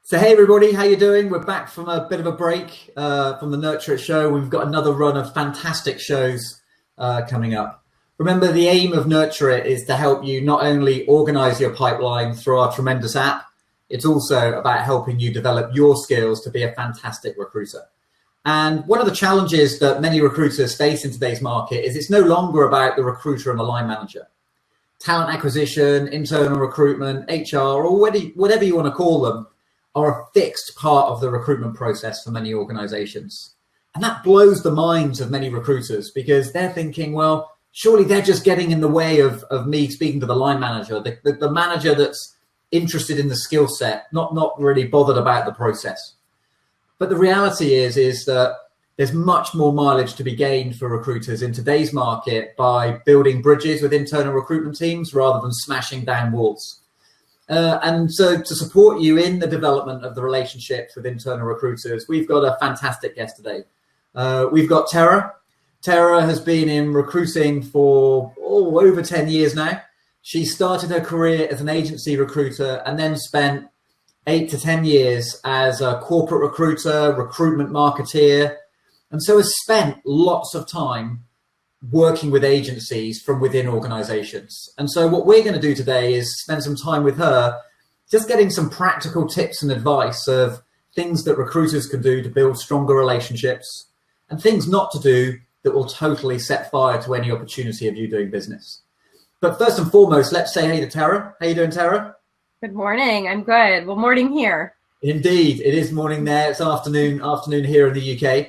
So hey everybody, how you doing? We're back from a bit of a break from the Nurture It show. We've got another run of fantastic shows coming up. Remember, the aim of Nurture It is to help you not only organize your pipeline through our tremendous app, it's also about helping you develop your skills to be a fantastic recruiter. And one of the challenges that many recruiters face in today's market is it's no longer about the recruiter and the line manager. Talent acquisition, internal recruitment, HR, or whatever you want to call them, are a fixed part of the recruitment process for many organizations. And that blows the minds of many recruiters because they're thinking, well, surely they're just getting in the way of me speaking to the line manager, the manager that's interested in the skill set, not really bothered about the process. But the reality is that there's much more mileage to be gained for recruiters in today's market by building bridges with internal recruitment teams rather than smashing down walls. And so to support you in the development of the relationships with internal recruiters, we've got a fantastic guest today. We've got Terra. Terra has been in recruiting for over 10 years now. She started her career as an agency recruiter and then spent 8 to 10 years as a corporate recruiter, recruitment marketeer, and so has spent lots of time working with agencies from within organizations. And so what we're going to do today is spend some time with her, just getting some practical tips and advice of things that recruiters can do to build stronger relationships and things not to do that will totally set fire to any opportunity of you doing business. But first and foremost, let's say hey to Terra. How you doing, Terra? Good morning. I'm good. Well, morning here. Indeed, it is morning there. It's afternoon here in the UK.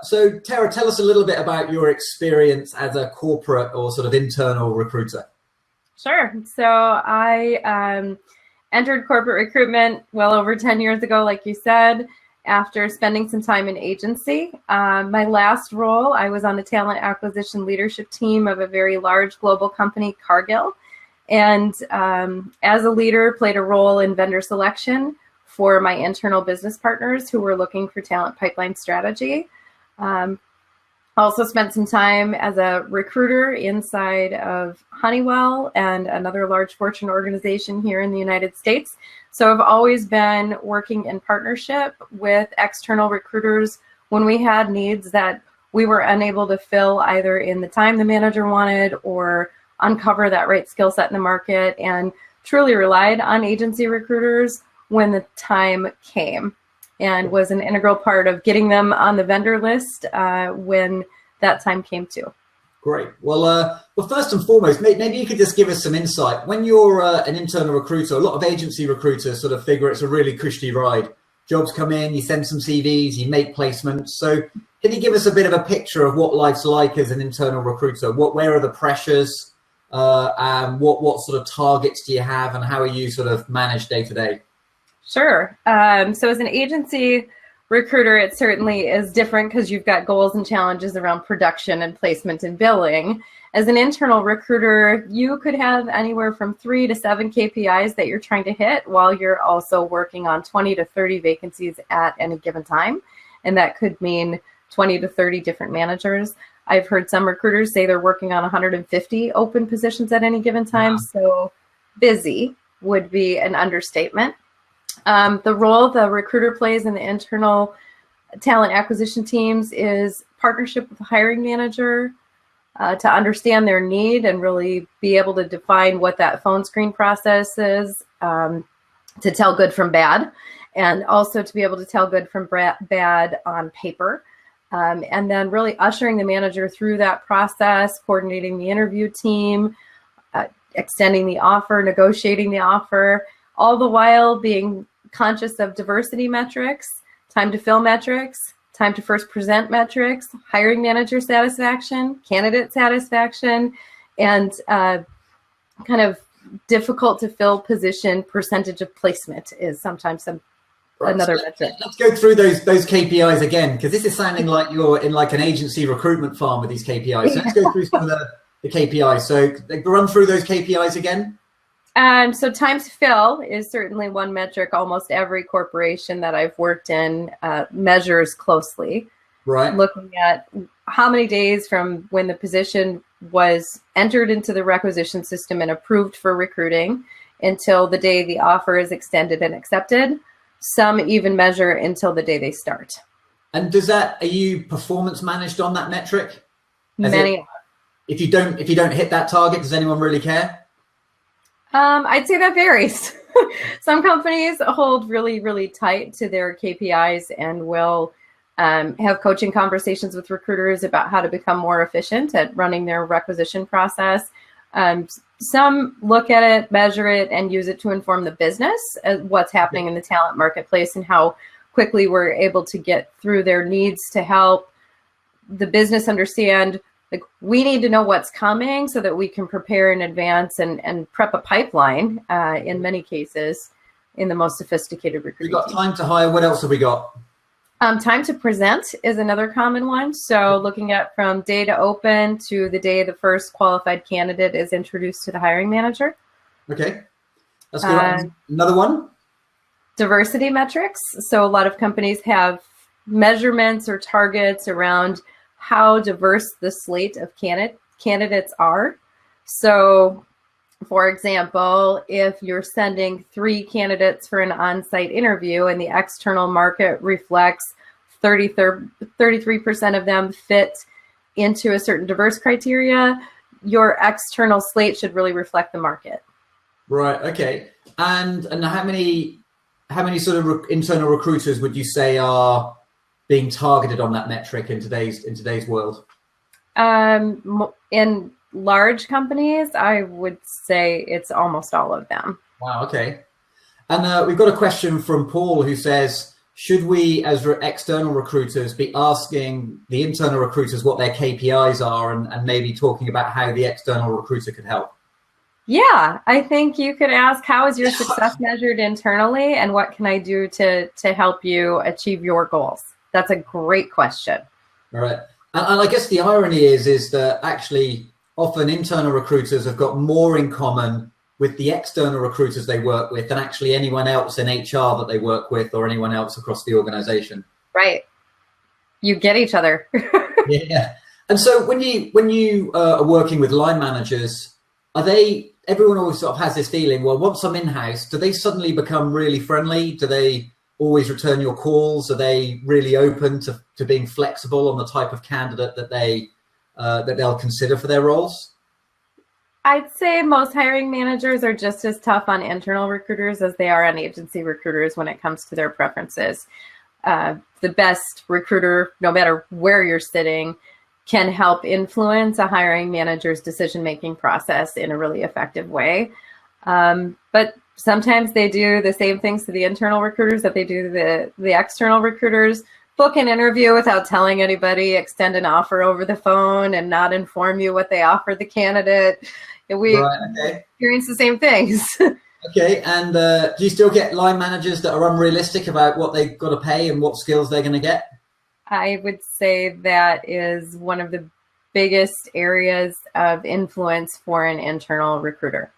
So Terra, tell us a little bit about your experience as a corporate or sort of internal recruiter. Sure. So I entered corporate recruitment well over 10 years ago, like you said, after spending some time in agency. My last role, I was on the talent acquisition leadership team of a very large global company, Cargill. And as a leader, played a role in vendor selection for my internal business partners who were looking for talent pipeline strategy. Also spent some time as a recruiter inside of Honeywell and another large Fortune organization here in the United States. So I've always been working in partnership with external recruiters when we had needs that we were unable to fill either in the time the manager wanted or uncover that right skill set in the market, and truly relied on agency recruiters when the time came, and was an integral part of getting them on the vendor list when that time came too. Great. Well, first and foremost, maybe you could just give us some insight. When you're an internal recruiter, a lot of agency recruiters sort of figure it's a really cushy ride. Jobs come in, you send some CVs, you make placements. So can you give us a bit of a picture of what life's like as an internal recruiter? Where are the pressures? And what sort of targets do you have, and how are you sort of managed day to day? Sure. So as an agency recruiter, it certainly is different because you've got goals and challenges around production and placement and billing. As an internal recruiter, you could have anywhere from 3 to 7 KPIs that you're trying to hit while you're also working on 20 to 30 vacancies at any given time. And that could mean 20 to 30 different managers. I've heard some recruiters say they're working on 150 open positions at any given time. Wow. So busy would be an understatement. The role the recruiter plays in the internal talent acquisition teams is partnership with the hiring manager to understand their need and really be able to define what that phone screen process is, to tell good from bad, and also to be able to tell good from bad on paper. And then really ushering the manager through that process, coordinating the interview team, extending the offer, negotiating the offer, all the while being conscious of diversity metrics, time to fill metrics, time to first present metrics, hiring manager satisfaction, candidate satisfaction, and kind of difficult to fill position percentage of placement is sometimes another metric. Let's go through those KPIs again, because this is sounding like you're in like an agency recruitment farm with these KPIs. So let's go through some of the KPIs. So run through those KPIs again. So time to fill is certainly one metric almost every corporation that I've worked in measures closely. Right. Looking at how many days from when the position was entered into the requisition system and approved for recruiting until the day the offer is extended and accepted. Some even measure until the day they start. And are you performance managed on that metric? If you don't hit that target, does anyone really care? I'd say that varies. Some companies hold really, really tight to their KPIs and will have coaching conversations with recruiters about how to become more efficient at running their requisition process. Some look at it, measure it, and use it to inform the business what's happening in the talent marketplace and how quickly we're able to get through their needs to help the business understand, like, we need to know what's coming so that we can prepare in advance and prep a pipeline in many cases in the most sophisticated recruiting. We've got time to hire. What else have we got? Time to present is another common one. So looking at from day to open to the day the first qualified candidate is introduced to the hiring manager. Okay, that's good. Another one? Diversity metrics. So a lot of companies have measurements or targets around how diverse the slate of candidates are. So, for example, if you're sending 3 candidates for an on-site interview and the external market reflects 33% of them fit into a certain diverse criteria, your external slate should really reflect the market. Right. Okay. And how many sort of internal recruiters would you say are being targeted on that metric in today's world? In large companies, I would say it's almost all of them. Wow. Okay. And we've got a question from Paul who says, should we, as external recruiters, be asking the internal recruiters what their KPIs are and maybe talking about how the external recruiter could help? Yeah, I think you could ask, how is your success measured internally, and what can I do to help you achieve your goals? That's a great question. All right. And I guess the irony is that actually often internal recruiters have got more in common with the external recruiters they work with than actually anyone else in HR that they work with or anyone else across the organization. Right. You get each other. Yeah. And so when you are working with line managers, everyone always sort of has this feeling, well, once I'm in-house, do they suddenly become really friendly? Do they always return your calls? Are they really open to being flexible on the type of candidate that they'll consider for their roles? I'd say most hiring managers are just as tough on internal recruiters as they are on agency recruiters when it comes to their preferences. The best recruiter, no matter where you're sitting, can help influence a hiring manager's decision-making process in a really effective way. But sometimes they do the same things to the internal recruiters that they do to the external recruiters. Book an interview without telling anybody, extend an offer over the phone and not inform you what they offered the candidate. We experience the same things. Okay, and do you still get line managers that are unrealistic about what they've got to pay and what skills they're going to get? I would say that is one of the biggest areas of influence for an internal recruiter.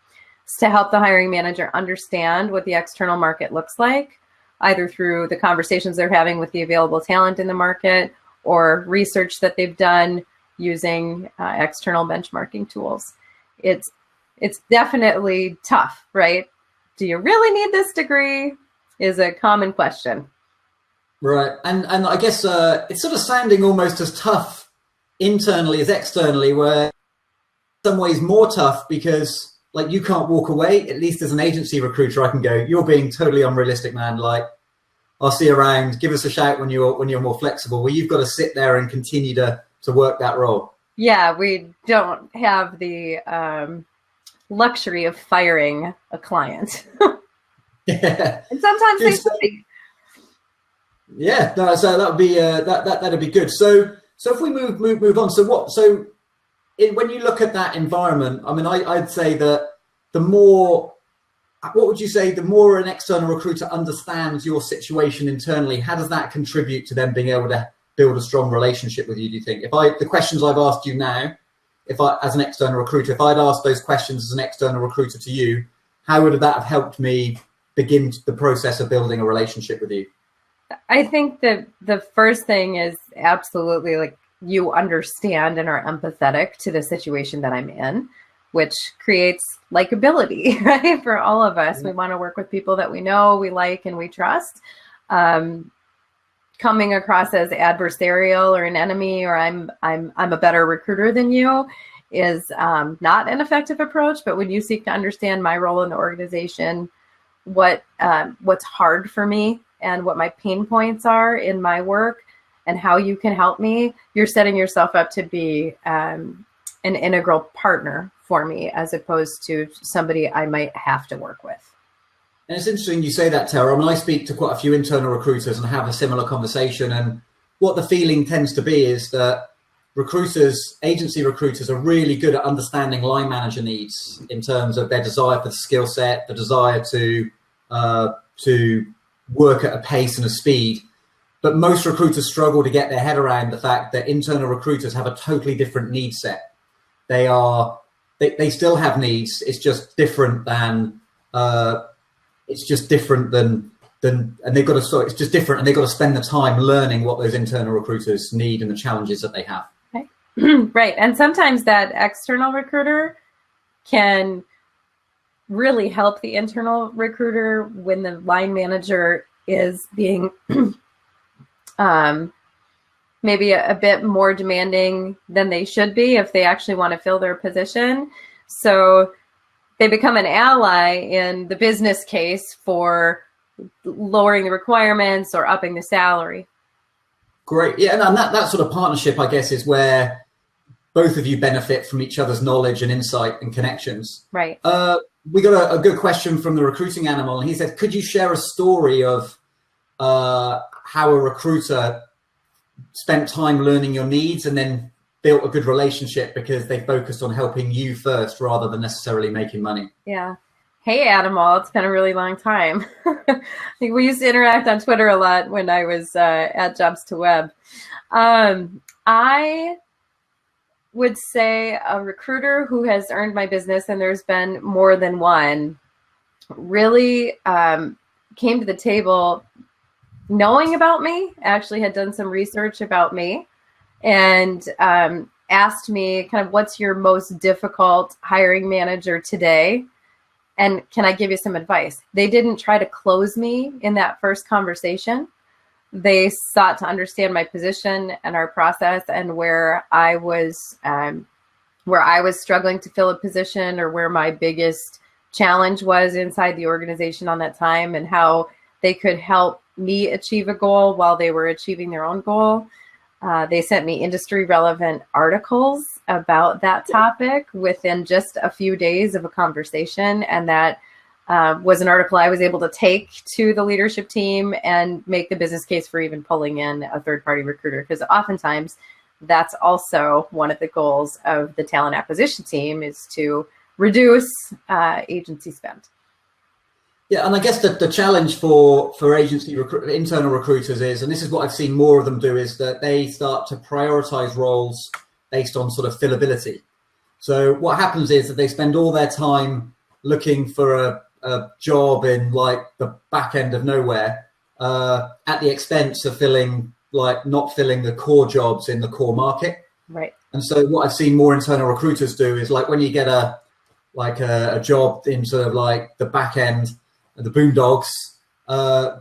It's to help the hiring manager understand what the external market looks like, either through the conversations they're having with the available talent in the market or research that they've done using external benchmarking tools. It's definitely tough, right? Do you really need this degree? Is a common question. Right, and I guess it's sort of sounding almost as tough internally as externally, where in some ways more tough because like you can't walk away. At least as an agency recruiter, I can go, you're being totally unrealistic, man. Like, I'll see you around. Give us a shout when you're more flexible. Where you've got to sit there and continue to work that role. Yeah, we don't have the luxury of firing a client. Yeah, and sometimes they say. Yeah, no, so that would be that'd be good. So if we move on, when you look at that environment, I mean, I'd say that what would you say, the more an external recruiter understands your situation internally, how does that contribute to them being able to build a strong relationship with you, do you think? The questions I've asked you now, as an external recruiter, if I'd asked those questions as an external recruiter to you, how would that have helped me begin the process of building a relationship with you? I think that the first thing is absolutely like you understand and are empathetic to the situation that I'm in. which creates likability, right? For all of us. We want to work with people that we know, we like, and we trust. Coming across as adversarial or an enemy, or I'm a better recruiter than you, is not an effective approach. But when you seek to understand my role in the organization, what's hard for me and what my pain points are in my work and how you can help me, you're setting yourself up to be an integral partner for me, as opposed to somebody I might have to work with. And it's interesting you say that, Terra. I mean, I speak to quite a few internal recruiters and have a similar conversation. And what the feeling tends to be is that agency recruiters are really good at understanding line manager needs in terms of their desire for the skill set, the desire to work at a pace and a speed. But most recruiters struggle to get their head around the fact that internal recruiters have a totally different need set. They still have needs. It's just different than and they've got to spend the time learning what those internal recruiters need and the challenges that they have. Okay. Right. And sometimes that external recruiter can really help the internal recruiter when the line manager is being maybe a bit more demanding than they should be if they actually want to fill their position. So they become an ally in the business case for lowering the requirements or upping the salary. Great. Yeah, and that sort of partnership, I guess, is where both of you benefit from each other's knowledge and insight and connections. Right. We got a good question from the recruiting animal, and he said, could you share a story of how a recruiter spent time learning your needs and then built a good relationship because they focused on helping you first rather than necessarily making money? Yeah. Hey, Animal, it's been a really long time. I think we used to interact on Twitter a lot when I was at Jobs to Web. I would say a recruiter who has earned my business, and there's been more than one, really came to the table knowing about me, actually had done some research about me, and asked me kind of, what's your most difficult hiring manager today? And can I give you some advice? They didn't try to close me in that first conversation. They sought to understand my position and our process and where I was struggling to fill a position, or where my biggest challenge was inside the organization on that time, and how they could help me achieve a goal while they were achieving their own goal. They sent me industry relevant articles about that topic within just a few days of a conversation. And that was an article I was able to take to the leadership team and make the business case for even pulling in a third-party recruiter. Because oftentimes that's also one of the goals of the talent acquisition team, is to reduce agency spend. Yeah, and I guess the challenge for internal recruiters is, and this is what I've seen more of them do, is that they start to prioritize roles based on sort of fillability. So what happens is that they spend all their time looking for a job in like the back end of nowhere at the expense of not filling the core jobs in the core market. Right. And so what I've seen more internal recruiters do is, like, when you get a job in sort of like the back end, the boondocks,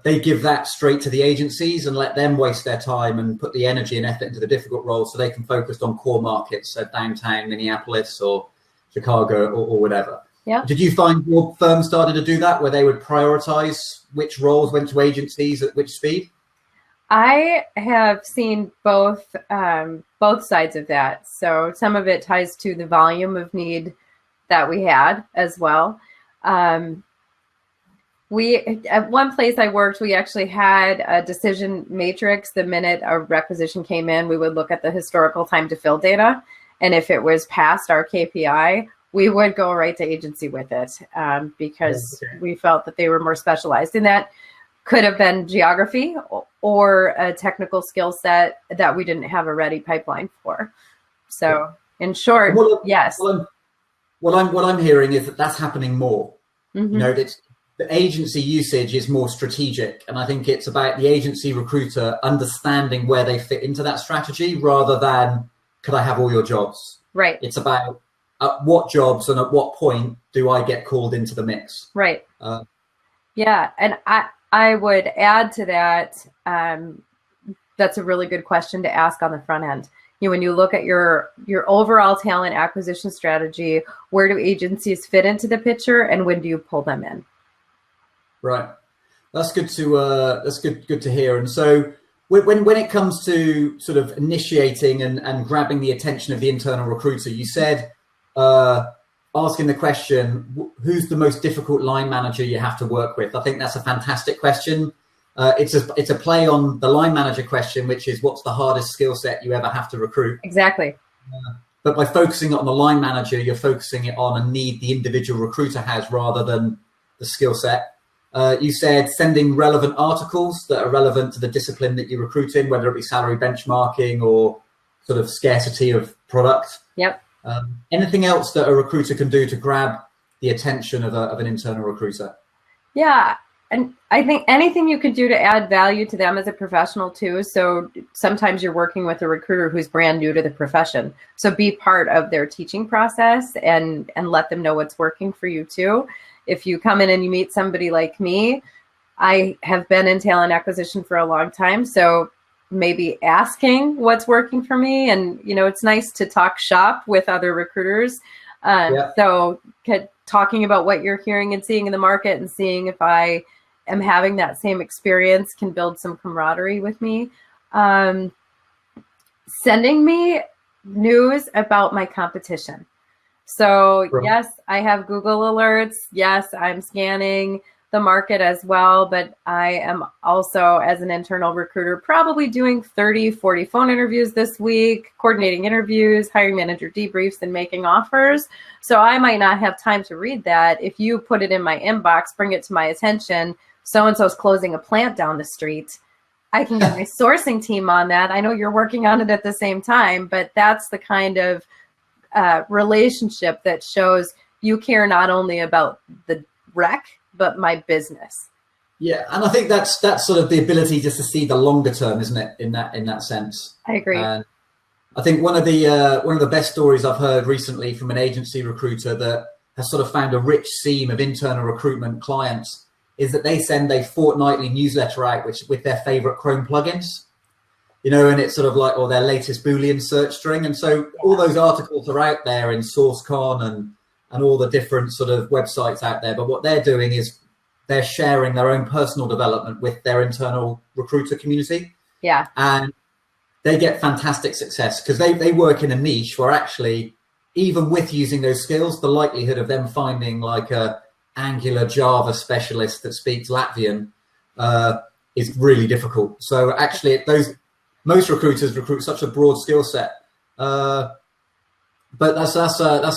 they give that straight to the agencies and let them waste their time and put the energy and effort into the difficult roles so they can focus on core markets, so downtown Minneapolis or Chicago or whatever. Yeah. Did you find your firm started to do that, where they would prioritize which roles went to agencies at which speed? I have seen both sides of that. So some of it ties to the volume of need that we had as well. At one place I worked, we actually had a decision matrix. The minute a requisition came in, we would look at the historical time to fill data. And if it was past our KPI, we would go right to agency with it because we felt that they were more specialized. And that could have been geography or a technical skill set that we didn't have a ready pipeline for. So in short, yes. What I'm hearing is that that's happening more. Mm-hmm. You know, the agency usage is more strategic, and I think it's about the agency recruiter understanding where they fit into that strategy rather than, could I have all your jobs? Right. It's about, at what jobs and at what point do I get called into the mix? Right. Yeah. And I would add to that, that's a really good question to ask on the front end. When you look at your overall talent acquisition strategy, where do agencies fit into the picture, and when do you pull them in? Right. That's good to hear. And so when it comes to sort of initiating and grabbing the attention of the internal recruiter, you said asking the question, who's the most difficult line manager you have to work with? I think that's a fantastic question. It's a play on the line manager question, which is what's the hardest skill set you ever have to recruit? Exactly. But by focusing on the line manager, you're focusing it on a need the individual recruiter has rather than the skill set. You said sending relevant articles that are relevant to the discipline that you recruit in, whether it be salary benchmarking or sort of scarcity of product. Yep. Anything else that a recruiter can do to grab the attention of an internal recruiter? Yeah. And I think anything you could do to add value to them as a professional too. So sometimes you're working with a recruiter who's brand new to the profession. So be part of their teaching process and let them know what's working for you too. If you come in and you meet somebody like me, I have been in talent acquisition for a long time. So maybe asking what's working for me. And, it's nice to talk shop with other recruiters. So talking about what you're hearing and seeing in the market and seeing if I am having that same experience can build some camaraderie with me. Sending me news about my competition. So yes, I have Google alerts. Yes, I'm scanning the market as well, but I am also, as an internal recruiter, probably doing 30, 40 phone interviews this week, coordinating interviews, hiring manager debriefs, and making offers. So I might not have time to read that. If you put it in my inbox, bring it to my attention, so-and-so's closing a plant down the street, I can get my sourcing team on that. I know you're working on it at the same time, but that's the kind of relationship that shows you care not only about the rec, but my business. Yeah, and I think that's sort of the ability just to see the longer term, isn't it? In that sense, I agree. And I think one of the best stories I've heard recently from an agency recruiter that has sort of found a rich seam of internal recruitment clients is that they send a fortnightly newsletter out, with their favorite Chrome plugins, and it's sort of like, or their latest Boolean search string. And so all those articles are out there in SourceCon and all the different sort of websites out there. But what they're doing is they're sharing their own personal development with their internal recruiter community. Yeah. And they get fantastic success because they work in a niche where actually, even with using those skills, the likelihood of them finding like a Angular Java specialist that speaks Latvian is really difficult. So actually most recruiters recruit such a broad skill set. But that's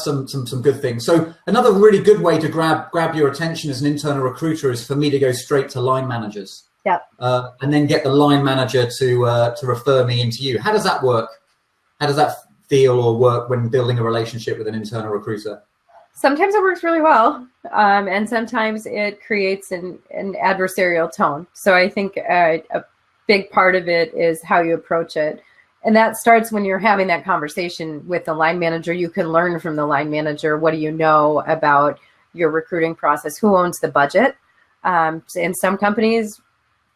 some good things. So another really good way to grab your attention as an internal recruiter is for me to go straight to line managers. Yeah. And then get the line manager to refer me into you. How does that work? How does that feel or work when building a relationship with an internal recruiter? Sometimes it works really well, and sometimes it creates an adversarial tone. So I think a big part of it is how you approach it. And that starts when you're having that conversation with the line manager. You can learn from the line manager. What do you know about your recruiting process? Who owns the budget? In some companies,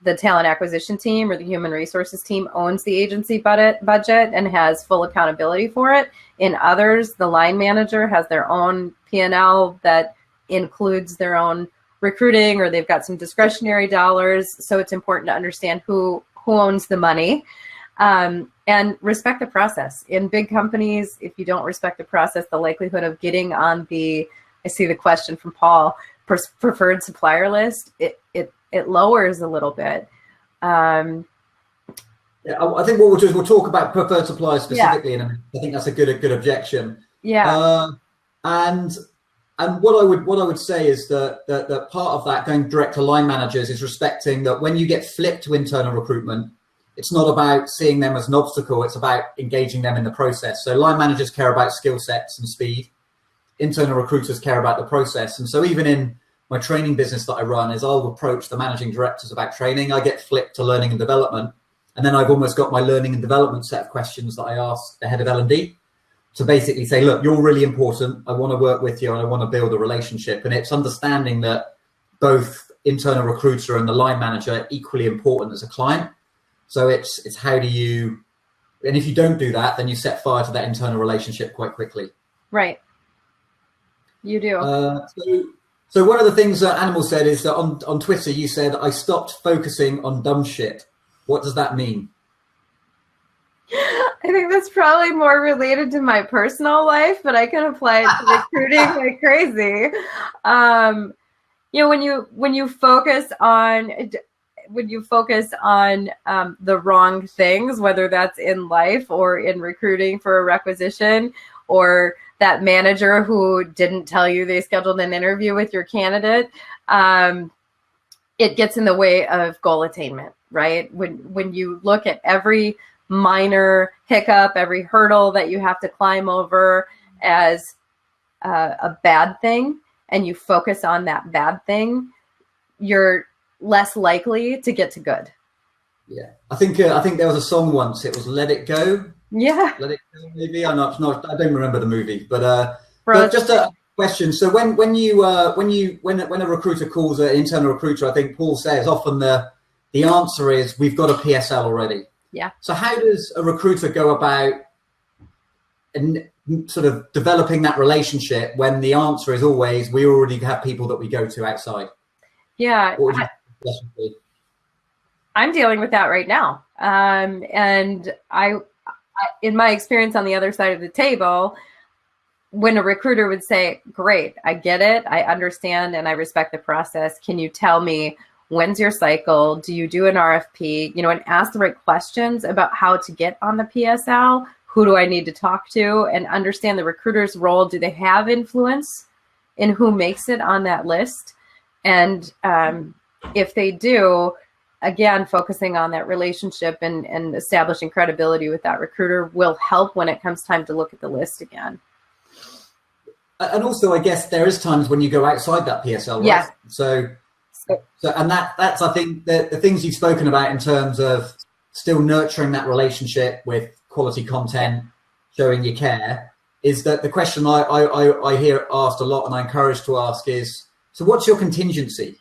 the talent acquisition team or the human resources team owns the agency budget and has full accountability for it. In others, the line manager has their own P&L that includes their own recruiting, or they've got some discretionary dollars. So it's important to understand who owns the money. And respect the process. In big companies, if you don't respect the process, the likelihood of getting on I see the question from Paul, preferred supplier list, it lowers a little bit. Yeah, I think what we'll do is we'll talk about preferred suppliers specifically, and I think that's a good objection. Yeah. And what I would say is that part of that, going direct to line managers, is respecting that when you get flipped to internal recruitment, it's not about seeing them as an obstacle. It's about engaging them in the process. So line managers care about skill sets and speed. Internal recruiters care about the process. And so even in my training business that I run, is I'll approach the managing directors about training. I get flipped to learning and development. And then I've almost got my learning and development set of questions that I ask the head of L&D. to basically say, look, you're really important. I want to work with you and I want to build a relationship. And it's understanding that both internal recruiter and the line manager are equally important as a client. So it's how do you, and if you don't do that, then you set fire to that internal relationship quite quickly. Right. You do. So one of the things that Animal said is that on Twitter, you said, I stopped focusing on dumb shit. What does that mean? I think that's probably more related to my personal life, but I can apply it to recruiting like crazy. When you focus on the wrong things, whether that's in life or in recruiting for a requisition, or that manager who didn't tell you they scheduled an interview with your candidate, it gets in the way of goal attainment, right? When you look at every minor hiccup, every hurdle that you have to climb over as a bad thing, and you focus on that bad thing, you're less likely to get to good. Yeah, I think there was a song once. It was "Let It Go." Yeah, Let It Go. Maybe I don't remember the movie, but just a question. So when a recruiter calls an internal recruiter, I think Paul says often the answer is we've got a PSL already. Yeah. So how does a recruiter go about and sort of developing that relationship when the answer is always we already have people that we go to outside? Yeah. I'm dealing with that right now. And I, in my experience on the other side of the table, when a recruiter would say, great, I get it, I understand, and I respect the process. Can you tell me when's your cycle? Do you do an RFP? And ask the right questions about how to get on the PSL. Who do I need to talk to? And understand the recruiter's role. Do they have influence in who makes it on that list? And if they do, again, focusing on that relationship and establishing credibility with that recruiter will help when it comes time to look at the list again. And also, I guess there is times when you go outside that PSL, right? Yeah. So and that's I think the things you've spoken about in terms of still nurturing that relationship with quality content, showing you care, is that the question I hear asked a lot, and I encourage to ask is, so what's your contingency?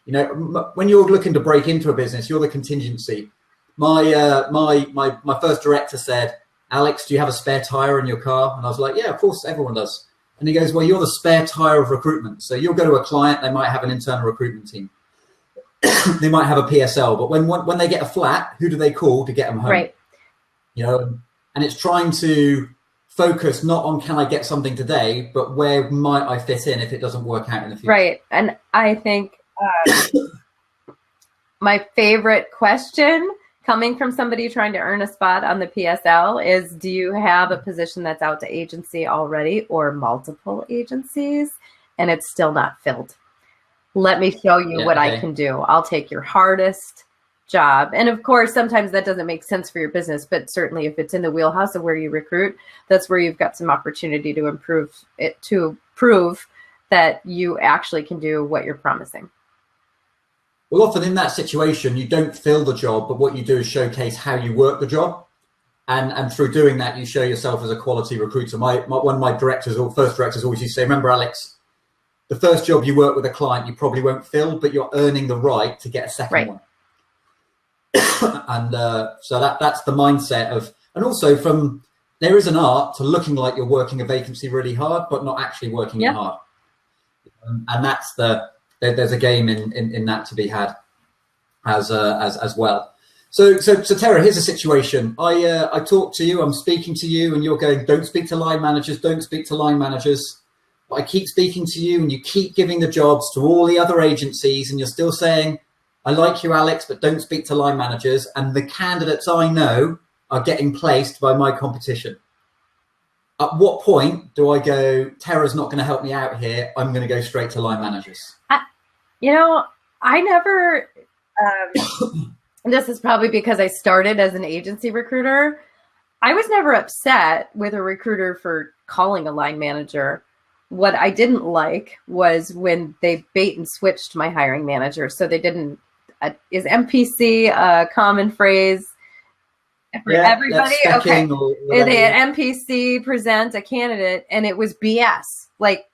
When you're looking to break into a business, you're the contingency. My first director said, Alex, do you have a spare tire in your car? And I was like, yeah, of course, everyone does. And he goes, well, you're the spare tire of recruitment. So you'll go to a client, they might have an internal recruitment team. They might have a PSL, but when they get a flat, who do they call to get them home? Right. And it's trying to focus not on can I get something today, but where might I fit in if it doesn't work out in the future? Right. And I think my favorite question coming from somebody trying to earn a spot on the PSL is, do you have a position that's out to agency already or multiple agencies and it's still not filled? Let me show you what I can do. I'll take your hardest job. And of course, sometimes that doesn't make sense for your business, but certainly if it's in the wheelhouse of where you recruit, that's where you've got some opportunity to improve it, to prove that you actually can do what you're promising. Well, often in that situation, you don't fill the job, but what you do is showcase how you work the job. And through doing that, you show yourself as a quality recruiter. One of my directors or first directors always used to say, remember, Alex, the first job you work with a client, you probably won't fill, but you're earning the right to get a second one. And so that's the mindset of, and also there is an art to looking like you're working a vacancy really hard, but not actually working it hard. And that's there's a game in that to be had as well. So Terra, here's a situation. I talk to you, I'm speaking to you, and you're going, don't speak to line managers, don't speak to line managers. But I keep speaking to you and you keep giving the jobs to all the other agencies and you're still saying, I like you, Alex, but don't speak to line managers. And the candidates I know are getting placed by my competition. At what point do I go, Terra's not going to help me out here, I'm going to go straight to line managers? I never, this is probably because I started as an agency recruiter. I was never upset with a recruiter for calling a line manager. What I didn't like was when they bait and switched my hiring manager. So they didn't, is MPC a common phrase? for everybody. Okay, or they had MPC present a candidate, and it was BS. Like,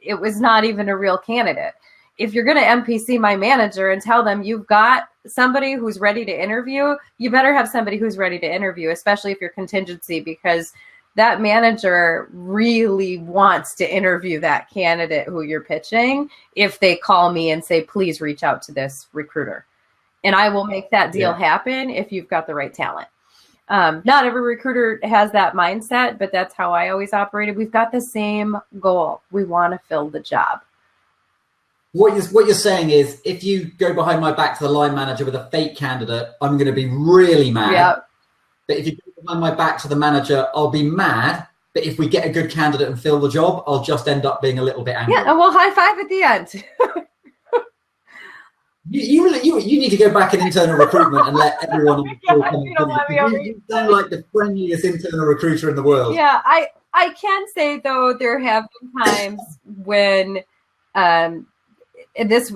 it was not even a real candidate. If you're going to MPC my manager and tell them you've got somebody who's ready to interview, you better have somebody who's ready to interview, especially if you're contingency, because that manager really wants to interview that candidate who you're pitching if they call me and say, please reach out to this recruiter. And I will make that deal happen if you've got the right talent. Not every recruiter has that mindset, but that's how I always operated. We've got the same goal. We want to fill the job. What you're saying is, if you go behind my back to the line manager with a fake candidate, I'm going to be really mad. Yep. But if you go behind my back to the manager, I'll be mad. But if we get a good candidate and fill the job, I'll just end up being a little bit angry. Yeah, and we'll high five at the end. You need to go back in internal recruitment and let everyone on the call come in. You sound like the friendliest internal recruiter in the world. Yeah, I can say, though, there have been times when, and this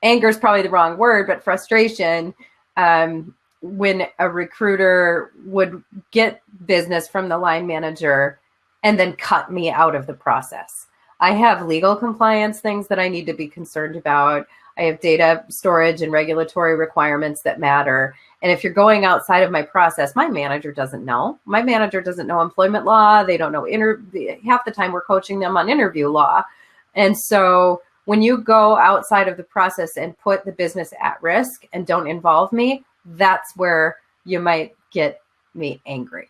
anger is probably the wrong word, but frustration, when a recruiter would get business from the line manager and then cut me out of the process. I have legal compliance things that I need to be concerned about. I have data storage and regulatory requirements that matter. And if you're going outside of my process, my manager doesn't know. My manager doesn't know employment law. They don't know half the time we're coaching them on interview law. And so when you go outside of the process and put the business at risk and don't involve me, that's where you might get me angry.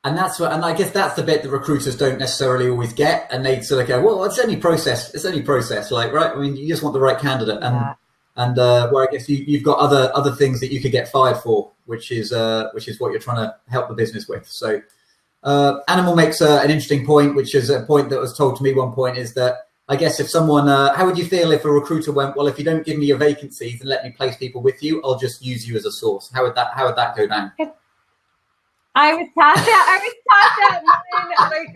And I guess that's the bit that recruiters don't necessarily always get. And they sort of go, well, it's any process. It's any process. Like, right. I mean, you just want the right candidate. And where I guess you've got other things that you could get fired for, which is what you're trying to help the business with. So Animal makes an interesting point, which is a point that was told to me one point, is that I guess if someone, how would you feel if a recruiter went, well, if you don't give me your vacancies and let me place people with you, I'll just use you as a source. How would that go down? I was taught that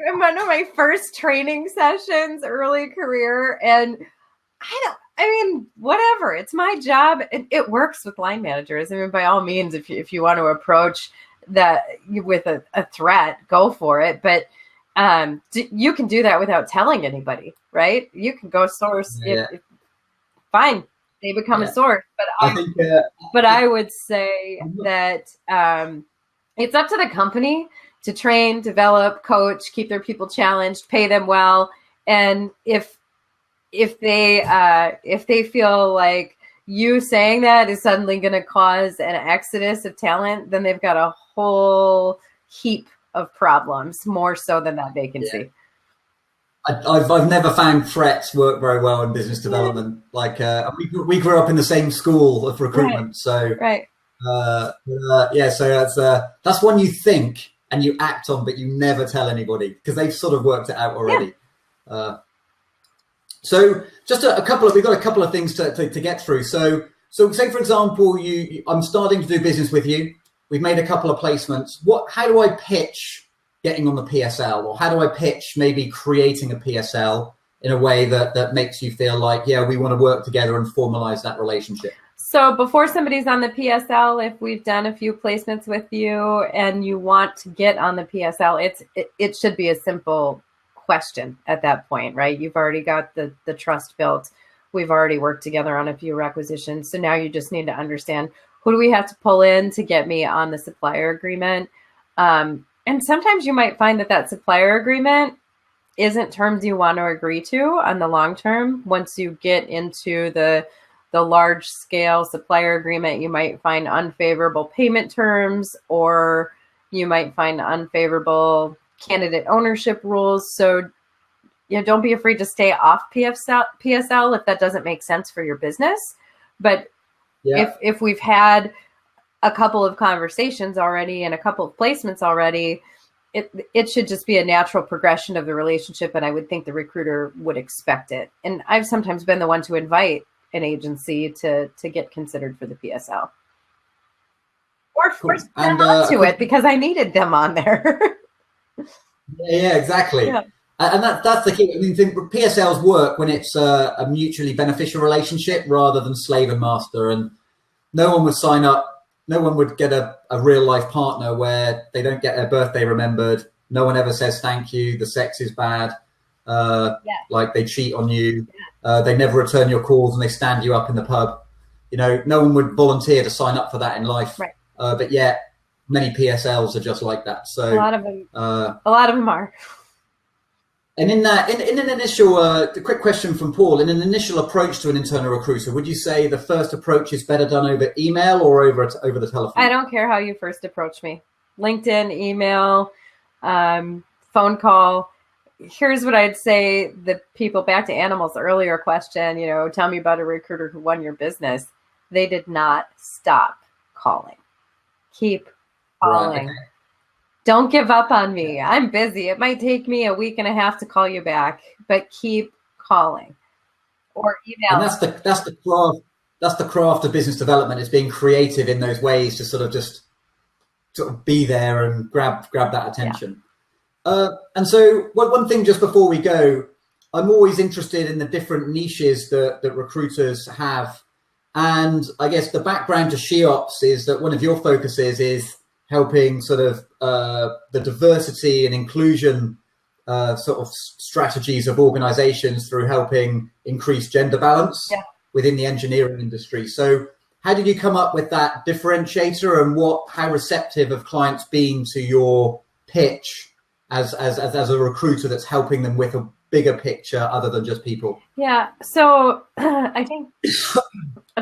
in one of my first training sessions, early career. And whatever, it's my job. It works with line managers. I mean, by all means, if you want to approach that with a threat, go for it. But you can do that without telling anybody, right? You can go source. Fine, they become a source. But I would say that it's up to the company to train, develop, coach, keep their people challenged, pay them well, and if they feel like you saying that is suddenly going to cause an exodus of talent, then they've got a whole heap of problems, more so than that vacancy. Yeah. I've never found threats work very well in business development. Like we grew up in the same school of recruitment, so right. So that's one you think and you act on, but you never tell anybody because they've sort of worked it out already. Yeah. So just we've got a couple of things to get through. So say for example, I'm starting to do business with you. We've made a couple of placements. How do I pitch getting on the PSL, or how do I pitch maybe creating a PSL in a way that makes you feel like, yeah, we want to work together and formalize that relationship? So before somebody's on the PSL, if we've done a few placements with you and you want to get on the PSL, it should be a simple question at that point, right? You've already got the trust built. We've already worked together on a few requisitions. So now you just need to understand, who do we have to pull in to get me on the supplier agreement? And sometimes you might find that supplier agreement isn't terms you want to agree to on the long term. Once you get into the large scale supplier agreement, you might find unfavorable payment terms, or you might find unfavorable candidate ownership rules. So don't be afraid to stay off PSL if that doesn't make sense for your business. But if we've had a couple of conversations already and a couple of placements already, it should just be a natural progression of the relationship. And I would think the recruiter would expect it. And I've sometimes been the one to invite an agency to get considered for the PSL. Or force them onto it because I needed them on there. Yeah, exactly. Yeah. And that's the key. I mean, PSLs work when it's a mutually beneficial relationship rather than slave and master. And no one would sign up no one would get a real life partner where they don't get their birthday remembered. No one ever says thank you. The sex is bad. Like they cheat on you. They never return your calls and they stand you up in the pub. You know, no one would volunteer to sign up for that in life. Right. But yet many PSLs are just like that. So a lot of them are. And in an initial, the quick question from Paul, in an initial approach to an internal recruiter, would you say the first approach is better done over email or over the telephone? I don't care how you first approach me. LinkedIn, email, phone call. Here's what I'd say, the people, back to Animal's earlier question, you know, tell me about a recruiter who won your business. They did not stop calling. Keep calling. Right. Don't give up on me. I'm busy. It might take me a week and a half to call you back, but keep calling or email. And that's the craft of business development, is being creative in those ways to sort of be there and grab that attention. And so one thing just before we go, I'm always interested in the different niches that recruiters have. And I guess the background to SHEOPS is that one of your focuses is helping sort of the diversity and inclusion sort of strategies of organizations through helping increase gender balance within the engineering industry. So how did you come up with that differentiator, and how receptive have clients been to your pitch as a recruiter that's helping them with a bigger picture other than just people? Yeah. So I think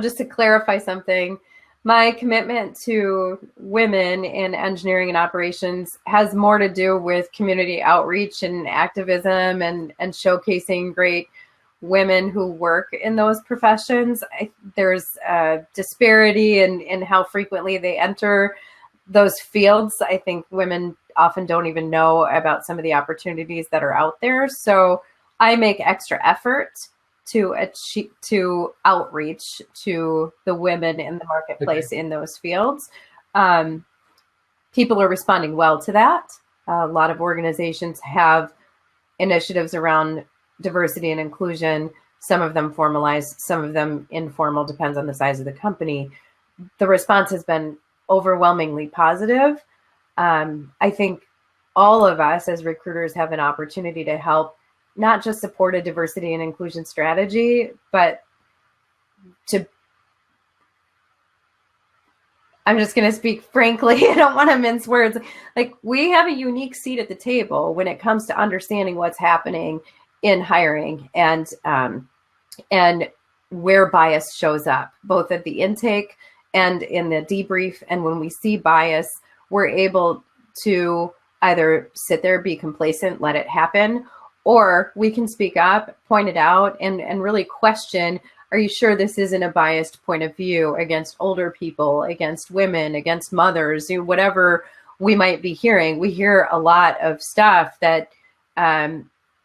just to clarify something, my commitment to women in engineering and operations has more to do with community outreach and activism and showcasing great women who work in those professions. There's a disparity in how frequently they enter those fields. I think women often don't even know about some of the opportunities that are out there. So I make extra effort to outreach to the women in the marketplace in those fields. People are responding well to that. A lot of organizations have initiatives around diversity and inclusion. Some of them formalized, some of them informal, depends on the size of the company. The response has been overwhelmingly positive. I think all of us as recruiters have an opportunity to help not just support a diversity and inclusion strategy, but I'm just going to speak frankly. I don't want to mince words. Like, we have a unique seat at the table when it comes to understanding what's happening in hiring and where bias shows up, both at the intake and in the debrief. And when we see bias, we're able to either sit there, be complacent, let it happen, or we can speak up, point it out, and really question, are you sure this isn't a biased point of view against older people, against women, against mothers, whatever we might be hearing? We hear a lot of stuff that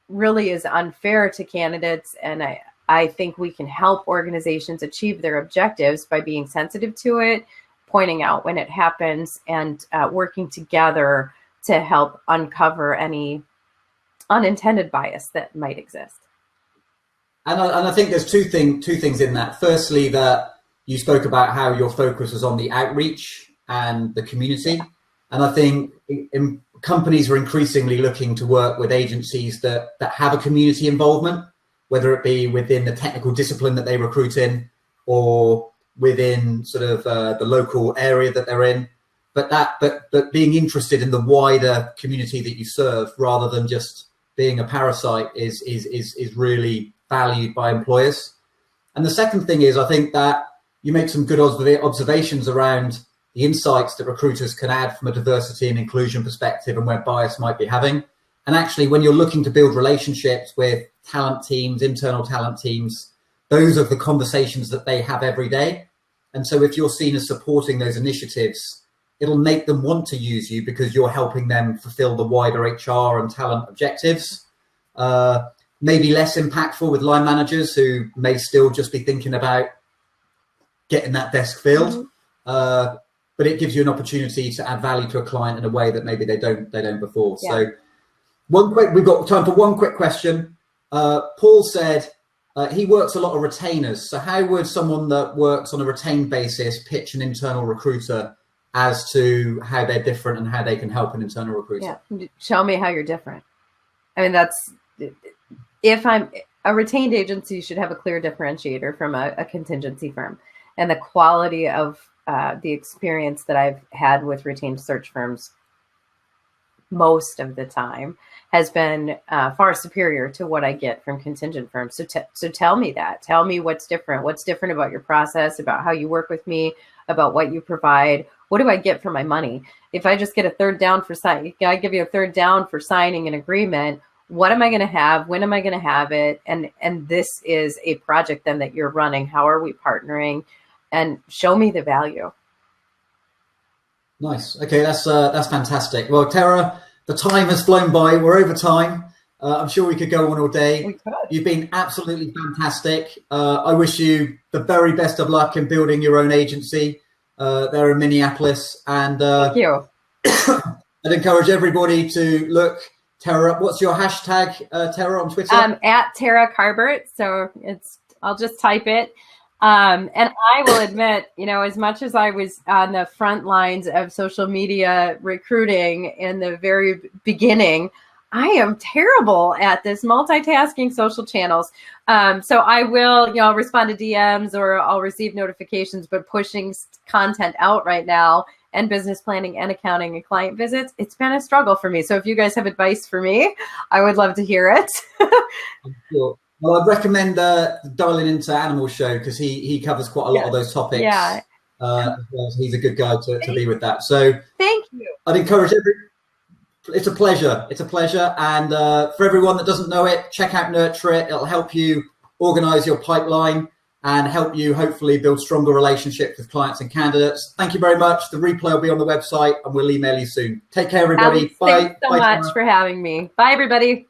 really is unfair to candidates, and I think we can help organizations achieve their objectives by being sensitive to it, pointing out when it happens, and working together to help uncover any unintended bias that might exist. And I think there's two things in that. Firstly, that you spoke about how your focus was on the outreach and the community. And I think companies are increasingly looking to work with agencies that have a community involvement, whether it be within the technical discipline that they recruit in or within sort of the local area that they're in. But being interested in the wider community that you serve, rather than just being a parasite, is really valued by employers. And the second thing is, I think that you make some good observations around the insights that recruiters can add from a diversity and inclusion perspective and where bias might be having. And actually, when you're looking to build relationships with talent teams, internal talent teams, those are the conversations that they have every day. And so if you're seen as supporting those initiatives, it'll make them want to use you because you're helping them fulfill the wider HR and talent objectives. Maybe less impactful with line managers who may still just be thinking about getting that desk filled. But it gives you an opportunity to add value to a client in a way that maybe they don't before. Yeah. So we've got time for one quick question. Paul said, he works a lot of retainers. So how would someone that works on a retained basis pitch an internal recruiter as to how they're different and how they can help an internal recruiter? Yeah, show me how you're different. I mean, that's, if I'm a retained agency, should have a clear differentiator from a contingency firm. And the quality of the experience that I've had with retained search firms most of the time has been far superior to what I get from contingent firms. So tell me that. Tell me what's different. What's different about your process, about how you work with me, about what you provide. What do I get for my money? If I just get a third down for signing, I give you a third down for signing an agreement. What am I going to have? When am I going to have it? And this is a project then that you're running. How are we partnering? And show me the value. Nice. Okay, that's fantastic. Well, Terra, the time has flown by. We're over time. I'm sure we could go on all day. We could. You've been absolutely fantastic. I wish you the very best of luck in building your own agency there in Minneapolis. And Thank you. I'd encourage everybody to look Terra. What's your hashtag, Terra, on Twitter? At Terra Carbert. So I'll just type it. And I will admit, as much as I was on the front lines of social media recruiting in the very beginning, I am terrible at this multitasking social channels. So I will, respond to DMs or I'll receive notifications, but pushing content out right now and business planning and accounting and client visits, it's been a struggle for me. So if you guys have advice for me, I would love to hear it. Sure. Well, I'd recommend dialing into Animal Show because he covers quite a lot of those topics. Yeah. He's a good guy to be with that. So thank you. I'd encourage it's a pleasure. It's a pleasure. And for everyone that doesn't know it, check out Nurture It. It'll help you organize your pipeline and help you hopefully build stronger relationships with clients and candidates. Thank you very much. The replay will be on the website and we'll email you soon. Take care, everybody. Bye. Thanks so much for having me. Bye, everybody.